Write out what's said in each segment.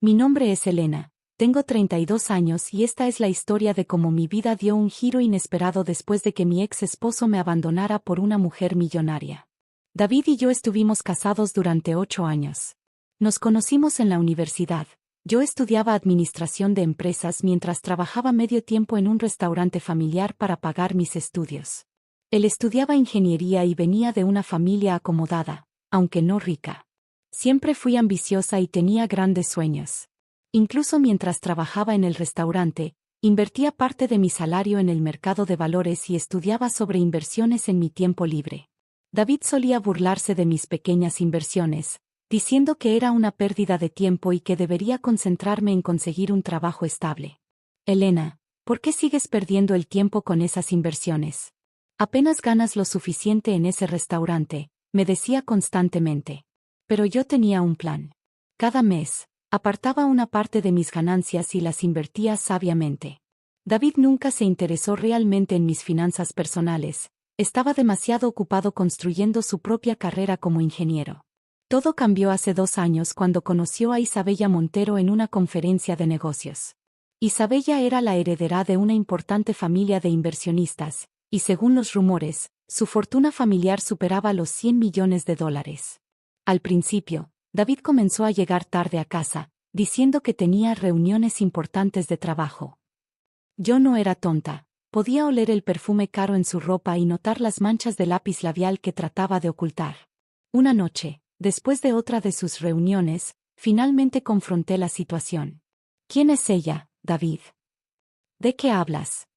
Mi nombre es Elena, tengo 32 años y esta es la historia de cómo mi vida dio un giro inesperado después de que mi ex esposo me abandonara por una mujer millonaria. David y yo estuvimos casados durante 8 años. Nos conocimos en la universidad. Yo estudiaba administración de empresas mientras trabajaba medio tiempo en un restaurante familiar para pagar mis estudios. Él estudiaba ingeniería y venía de una familia acomodada, aunque no rica. Siempre fui ambiciosa y tenía grandes sueños. Incluso mientras trabajaba en el restaurante, invertía parte de mi salario en el mercado de valores y estudiaba sobre inversiones en mi tiempo libre. David solía burlarse de mis pequeñas inversiones, diciendo que era una pérdida de tiempo y que debería concentrarme en conseguir un trabajo estable. Elena, ¿por qué sigues perdiendo el tiempo con esas inversiones? Apenas ganas lo suficiente en ese restaurante, me decía constantemente. Pero yo tenía un plan. Cada mes, apartaba una parte de mis ganancias y las invertía sabiamente. David nunca se interesó realmente en mis finanzas personales, estaba demasiado ocupado construyendo su propia carrera como ingeniero. Todo cambió hace 2 años cuando conoció a Isabella Montero en una conferencia de negocios. Isabella era la heredera de una importante familia de inversionistas, y según los rumores, su fortuna familiar superaba los $100 millones. Al principio, David comenzó a llegar tarde a casa, diciendo que tenía reuniones importantes de trabajo. Yo no era tonta, podía oler el perfume caro en su ropa y notar las manchas de lápiz labial que trataba de ocultar. Una noche, después de otra de sus reuniones, finalmente confronté la situación. ¿Quién es ella, David? ¿De qué hablas?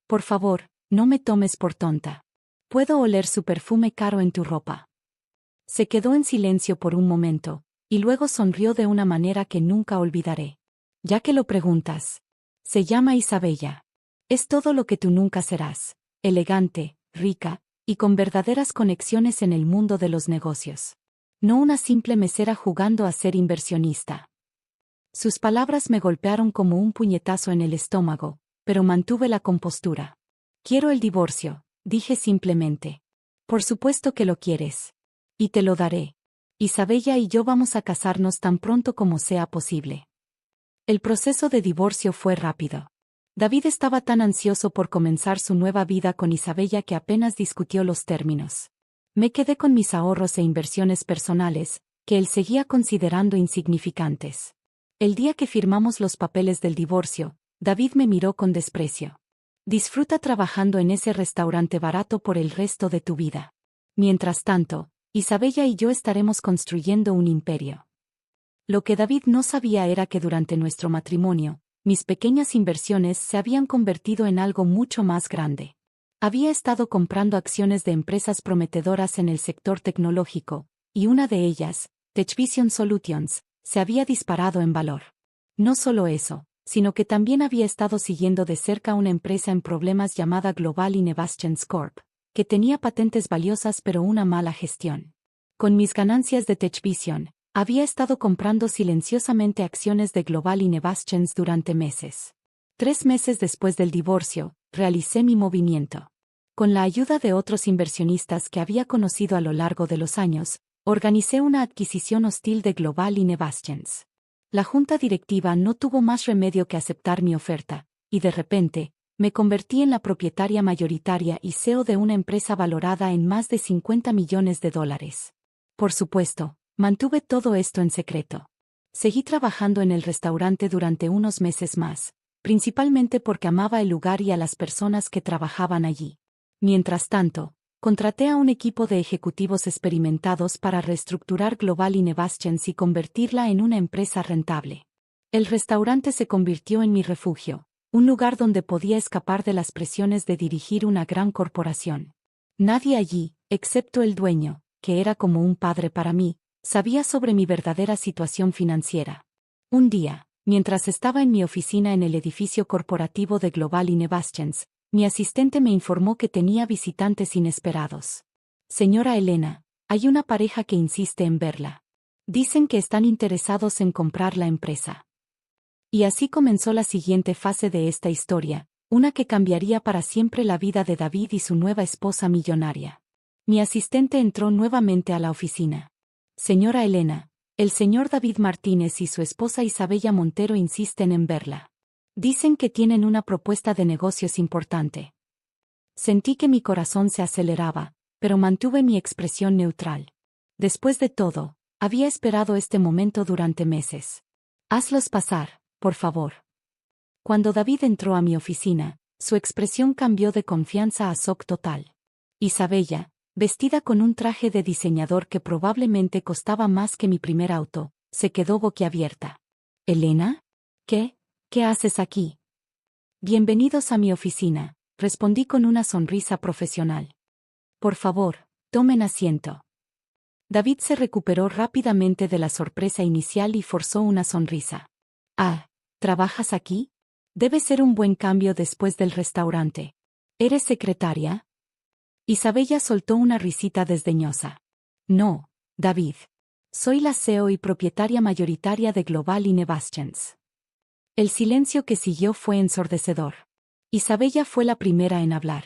Por favor, no me tomes por tonta. Puedo oler su perfume caro en tu ropa. Se quedó en silencio por un momento, y luego sonrió de una manera que nunca olvidaré. Ya que lo preguntas. Se llama Isabella. Es todo lo que tú nunca serás, elegante, rica, y con verdaderas conexiones en el mundo de los negocios. No una simple mesera jugando a ser inversionista. Sus palabras me golpearon como un puñetazo en el estómago, pero mantuve la compostura. Quiero el divorcio, dije simplemente. Por supuesto que lo quieres. Y te lo daré. Isabella y yo vamos a casarnos tan pronto como sea posible. El proceso de divorcio fue rápido. David estaba tan ansioso por comenzar su nueva vida con Isabella que apenas discutió los términos. Me quedé con mis ahorros e inversiones personales, que él seguía considerando insignificantes. El día que firmamos los papeles del divorcio, David me miró con desprecio. Disfruta trabajando en ese restaurante barato por el resto de tu vida. Mientras tanto, Isabella y yo estaremos construyendo un imperio. Lo que David no sabía era que durante nuestro matrimonio, mis pequeñas inversiones se habían convertido en algo mucho más grande. Había estado comprando acciones de empresas prometedoras en el sector tecnológico, y una de ellas, TechVision Solutions, se había disparado en valor. No solo eso, sino que también había estado siguiendo de cerca una empresa en problemas llamada Global Innovations Corp., que tenía patentes valiosas pero una mala gestión. Con mis ganancias de TechVision, había estado comprando silenciosamente acciones de Global Innovations durante meses. 3 meses después del divorcio, realicé mi movimiento. Con la ayuda de otros inversionistas que había conocido a lo largo de los años, organicé una adquisición hostil de Global Innovations. La junta directiva no tuvo más remedio que aceptar mi oferta, y de repente, me convertí en la propietaria mayoritaria y CEO de una empresa valorada en más de $50 millones. Por supuesto, mantuve todo esto en secreto. Seguí trabajando en el restaurante durante unos meses más, principalmente porque amaba el lugar y a las personas que trabajaban allí. Mientras tanto, contraté a un equipo de ejecutivos experimentados para reestructurar Global Innovations y convertirla en una empresa rentable. El restaurante se convirtió en mi refugio, un lugar donde podía escapar de las presiones de dirigir una gran corporación. Nadie allí, excepto el dueño, que era como un padre para mí, sabía sobre mi verdadera situación financiera. Un día, mientras estaba en mi oficina en el edificio corporativo de Global Innovations, mi asistente me informó que tenía visitantes inesperados. Señora Elena, hay una pareja que insiste en verla. Dicen que están interesados en comprar la empresa. Y así comenzó la siguiente fase de esta historia, una que cambiaría para siempre la vida de David y su nueva esposa millonaria. Mi asistente entró nuevamente a la oficina. Señora Elena, El señor David Martínez y su esposa Isabella Montero insisten en verla. Dicen que tienen una propuesta de negocios importante. Sentí que mi corazón se aceleraba, pero mantuve mi expresión neutral. Después de todo, había esperado este momento durante meses. Hazlos pasar, por favor. Cuando David entró a mi oficina, su expresión cambió de confianza a shock total. Isabella, vestida con un traje de diseñador que probablemente costaba más que mi primer auto, se quedó boquiabierta. ¿Elena? ¿Qué haces aquí? Bienvenidos a mi oficina, respondí con una sonrisa profesional. Por favor, tomen asiento. David se recuperó rápidamente de la sorpresa inicial y forzó una sonrisa. Ah, ¿trabajas aquí? Debe ser un buen cambio después del restaurante. ¿Eres secretaria? Isabella soltó una risita desdeñosa. No, David. Soy la CEO y propietaria mayoritaria de Global Innovations. El silencio que siguió fue ensordecedor. Isabella fue la primera en hablar.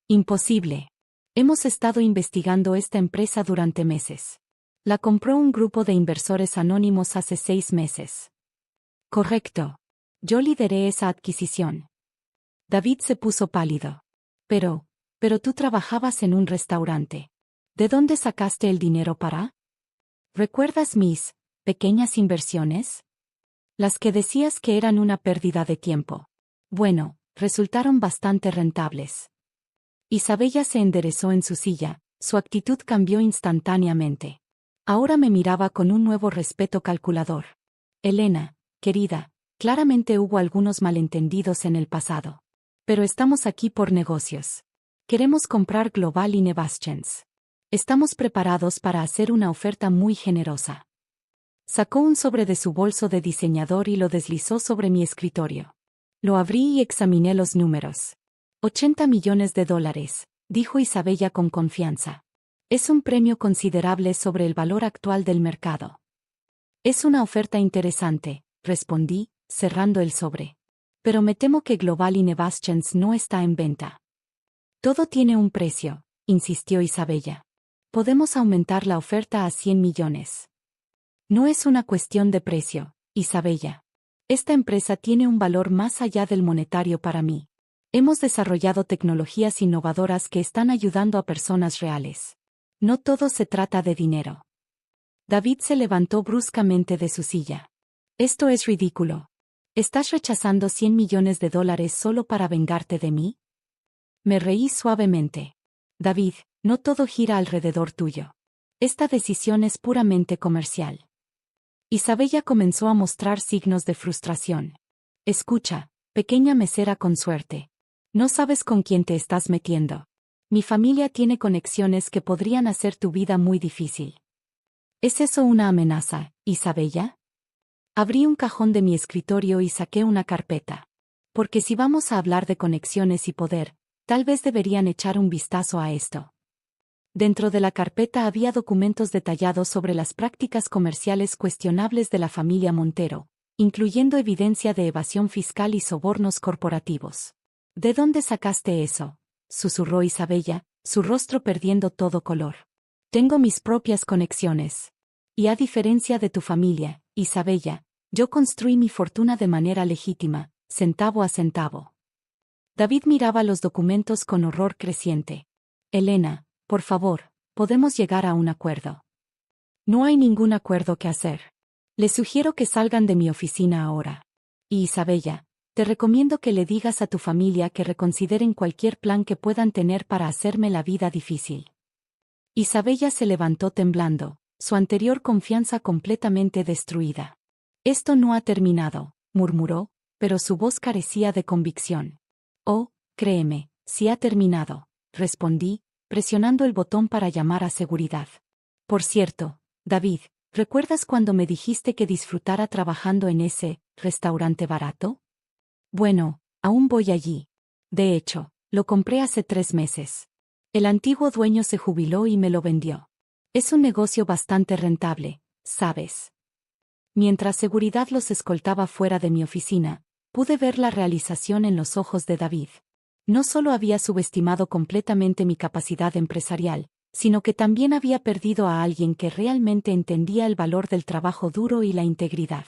Imposible. Hemos estado investigando esta empresa durante meses. La compró un grupo de inversores anónimos hace 6 meses. Correcto. Yo lideré esa adquisición. David se puso pálido. Pero tú trabajabas en un restaurante. ¿De dónde sacaste el dinero para? ¿Recuerdas mis pequeñas inversiones? Las que decías que eran una pérdida de tiempo. Bueno, resultaron bastante rentables. Isabella se enderezó en su silla, su actitud cambió instantáneamente. Ahora me miraba con un nuevo respeto calculador. Elena, querida, claramente hubo algunos malentendidos en el pasado. Pero estamos aquí por negocios. Queremos comprar Global Innovations. Estamos preparados para hacer una oferta muy generosa. Sacó un sobre de su bolso de diseñador y lo deslizó sobre mi escritorio. Lo abrí y examiné los números. $80 millones, dijo Isabella con confianza. Es un premio considerable sobre el valor actual del mercado. Es una oferta interesante, respondí, cerrando el sobre. Pero me temo que Global Innovations no está en venta. Todo tiene un precio, insistió Isabella. Podemos aumentar la oferta a 100 millones. No es una cuestión de precio, Isabella. Esta empresa tiene un valor más allá del monetario para mí. Hemos desarrollado tecnologías innovadoras que están ayudando a personas reales. No todo se trata de dinero. David se levantó bruscamente de su silla. Esto es ridículo. ¿Estás rechazando 100 millones de dólares solo para vengarte de mí? Me reí suavemente. David, no todo gira alrededor tuyo. Esta decisión es puramente comercial. Isabella comenzó a mostrar signos de frustración. Escucha, pequeña mesera con suerte. No sabes con quién te estás metiendo. Mi familia tiene conexiones que podrían hacer tu vida muy difícil. ¿Es eso una amenaza, Isabella? Abrí un cajón de mi escritorio y saqué una carpeta. Porque si vamos a hablar de conexiones y poder, tal vez deberían echar un vistazo a esto. Dentro de la carpeta había documentos detallados sobre las prácticas comerciales cuestionables de la familia Montero, incluyendo evidencia de evasión fiscal y sobornos corporativos. ¿De dónde sacaste eso?, susurró Isabella, su rostro perdiendo todo color. Tengo mis propias conexiones. Y a diferencia de tu familia, Isabella, yo construí mi fortuna de manera legítima, centavo a centavo. David miraba los documentos con horror creciente. Elena, por favor, podemos llegar a un acuerdo. No hay ningún acuerdo que hacer. Les sugiero que salgan de mi oficina ahora. Y Isabella, te recomiendo que le digas a tu familia que reconsideren cualquier plan que puedan tener para hacerme la vida difícil. Isabella se levantó temblando, su anterior confianza completamente destruida. Esto no ha terminado, murmuró, pero su voz carecía de convicción. Oh, créeme, sí ha terminado, respondí, presionando el botón para llamar a seguridad. Por cierto, David, ¿recuerdas cuando me dijiste que disfrutara trabajando en ese restaurante barato? Bueno, aún voy allí. De hecho, lo compré hace 3 meses. El antiguo dueño se jubiló y me lo vendió. Es un negocio bastante rentable, ¿sabes? Mientras seguridad los escoltaba fuera de mi oficina, pude ver la realización en los ojos de David. No solo había subestimado completamente mi capacidad empresarial, sino que también había perdido a alguien que realmente entendía el valor del trabajo duro y la integridad.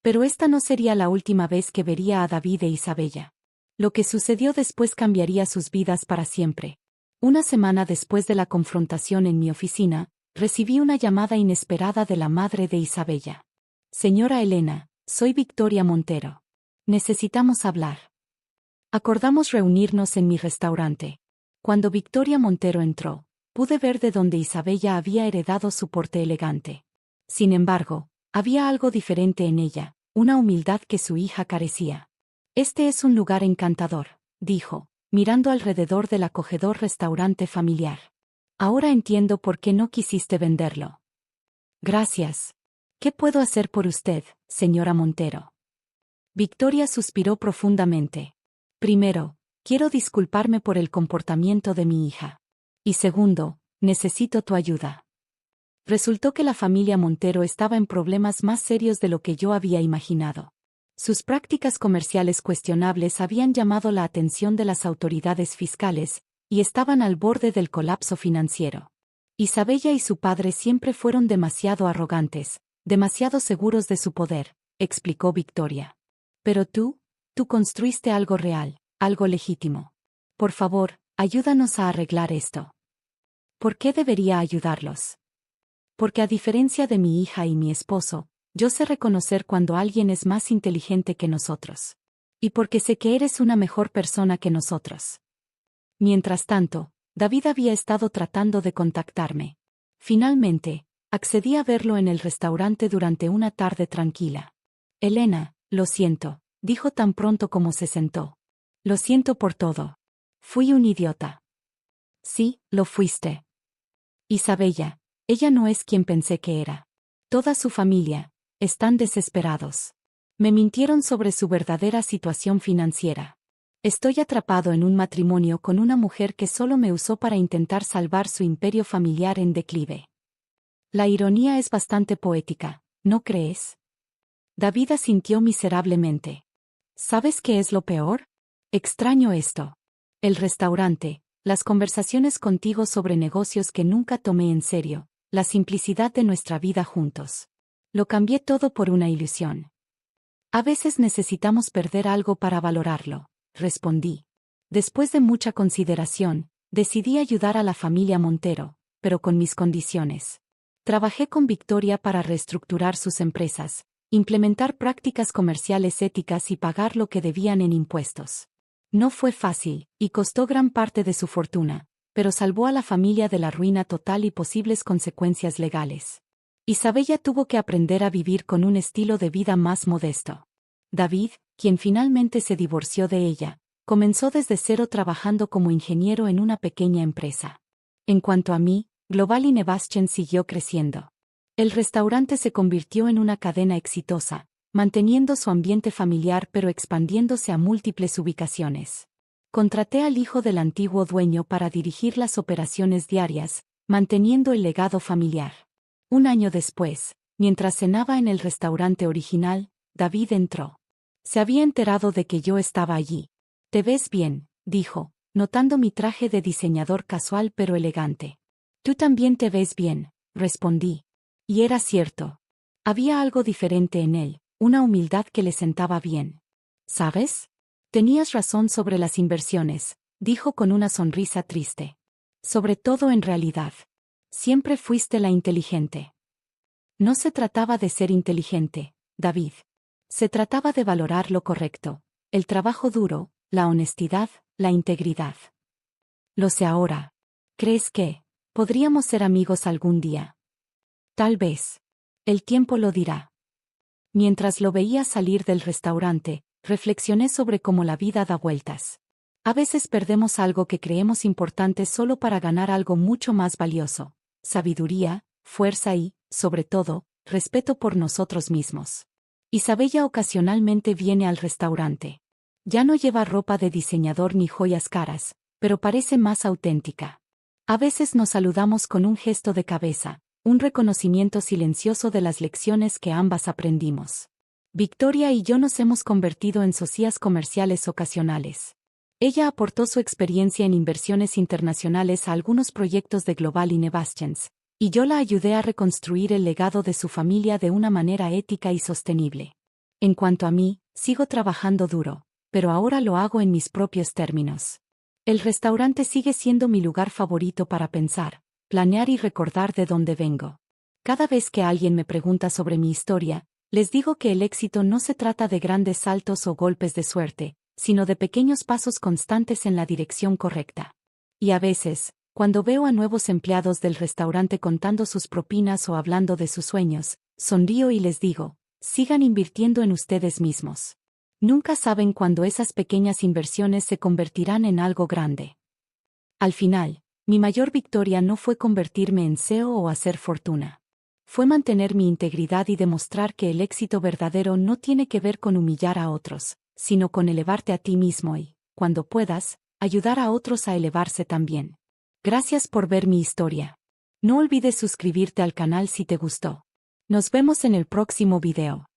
Pero esta no sería la última vez que vería a David e Isabella. Lo que sucedió después cambiaría sus vidas para siempre. Una semana después de la confrontación en mi oficina, recibí una llamada inesperada de la madre de Isabella. Señora Elena, soy Victoria Montero. Necesitamos hablar. Acordamos reunirnos en mi restaurante. Cuando Victoria Montero entró, pude ver de dónde Isabella había heredado su porte elegante. Sin embargo, había algo diferente en ella, una humildad que su hija carecía. Este es un lugar encantador, dijo, mirando alrededor del acogedor restaurante familiar. Ahora entiendo por qué no quisiste venderlo. Gracias. ¿Qué puedo hacer por usted, señora Montero? Victoria suspiró profundamente. Primero, quiero disculparme por el comportamiento de mi hija. Y segundo, necesito tu ayuda. Resultó que la familia Montero estaba en problemas más serios de lo que yo había imaginado. Sus prácticas comerciales cuestionables habían llamado la atención de las autoridades fiscales, y estaban al borde del colapso financiero. Isabella y su padre siempre fueron demasiado arrogantes, demasiado seguros de su poder, explicó Victoria. Pero tú construiste algo real, algo legítimo. Por favor, ayúdanos a arreglar esto. ¿Por qué debería ayudarlos? Porque a diferencia de mi hija y mi esposo, yo sé reconocer cuando alguien es más inteligente que nosotros. Y porque sé que eres una mejor persona que nosotros. Mientras tanto, David había estado tratando de contactarme. Finalmente, accedí a verlo en el restaurante durante una tarde tranquila. Elena, lo siento, dijo tan pronto como se sentó. Lo siento por todo. Fui un idiota. Sí, lo fuiste. Isabella, ella no es quien pensé que era. Toda su familia, están desesperados. Me mintieron sobre su verdadera situación financiera. Estoy atrapado en un matrimonio con una mujer que solo me usó para intentar salvar su imperio familiar en declive. La ironía es bastante poética, ¿no crees? David asintió miserablemente. ¿Sabes qué es lo peor? Extraño esto. El restaurante, las conversaciones contigo sobre negocios que nunca tomé en serio, la simplicidad de nuestra vida juntos. Lo cambié todo por una ilusión. A veces necesitamos perder algo para valorarlo, respondí. Después de mucha consideración, decidí ayudar a la familia Montero, pero con mis condiciones. Trabajé con Victoria para reestructurar sus empresas, implementar prácticas comerciales éticas y pagar lo que debían en impuestos. No fue fácil, y costó gran parte de su fortuna, pero salvó a la familia de la ruina total y posibles consecuencias legales. Isabella tuvo que aprender a vivir con un estilo de vida más modesto. David, quien finalmente se divorció de ella, comenzó desde cero trabajando como ingeniero en una pequeña empresa. En cuanto a mí, Global Innovation siguió creciendo. El restaurante se convirtió en una cadena exitosa, manteniendo su ambiente familiar pero expandiéndose a múltiples ubicaciones. Contraté al hijo del antiguo dueño para dirigir las operaciones diarias, manteniendo el legado familiar. Un año después, mientras cenaba en el restaurante original, David entró. Se había enterado de que yo estaba allí. «Te ves bien», dijo, notando mi traje de diseñador casual pero elegante. «Tú también te ves bien», respondí. Y era cierto. Había algo diferente en él, una humildad que le sentaba bien. ¿Sabes? Tenías razón sobre las inversiones, dijo con una sonrisa triste. Sobre todo en realidad. Siempre fuiste la inteligente. No se trataba de ser inteligente, David. Se trataba de valorar lo correcto, el trabajo duro, la honestidad, la integridad. Lo sé ahora. ¿Crees que podríamos ser amigos algún día? Tal vez. El tiempo lo dirá. Mientras lo veía salir del restaurante, reflexioné sobre cómo la vida da vueltas. A veces perdemos algo que creemos importante solo para ganar algo mucho más valioso: sabiduría, fuerza y, sobre todo, respeto por nosotros mismos. Isabella ocasionalmente viene al restaurante. Ya no lleva ropa de diseñador ni joyas caras, pero parece más auténtica. A veces nos saludamos con un gesto de cabeza, un reconocimiento silencioso de las lecciones que ambas aprendimos. Victoria y yo nos hemos convertido en socias comerciales ocasionales. Ella aportó su experiencia en inversiones internacionales a algunos proyectos de Global Innovations, y yo la ayudé a reconstruir el legado de su familia de una manera ética y sostenible. En cuanto a mí, sigo trabajando duro, pero ahora lo hago en mis propios términos. El restaurante sigue siendo mi lugar favorito para pensar, planear y recordar de dónde vengo. Cada vez que alguien me pregunta sobre mi historia, les digo que el éxito no se trata de grandes saltos o golpes de suerte, sino de pequeños pasos constantes en la dirección correcta. Y a veces, cuando veo a nuevos empleados del restaurante contando sus propinas o hablando de sus sueños, sonrío y les digo, sigan invirtiendo en ustedes mismos. Nunca saben cuándo esas pequeñas inversiones se convertirán en algo grande. Al final, mi mayor victoria no fue convertirme en CEO o hacer fortuna. Fue mantener mi integridad y demostrar que el éxito verdadero no tiene que ver con humillar a otros, sino con elevarte a ti mismo y, cuando puedas, ayudar a otros a elevarse también. Gracias por ver mi historia. No olvides suscribirte al canal si te gustó. Nos vemos en el próximo video.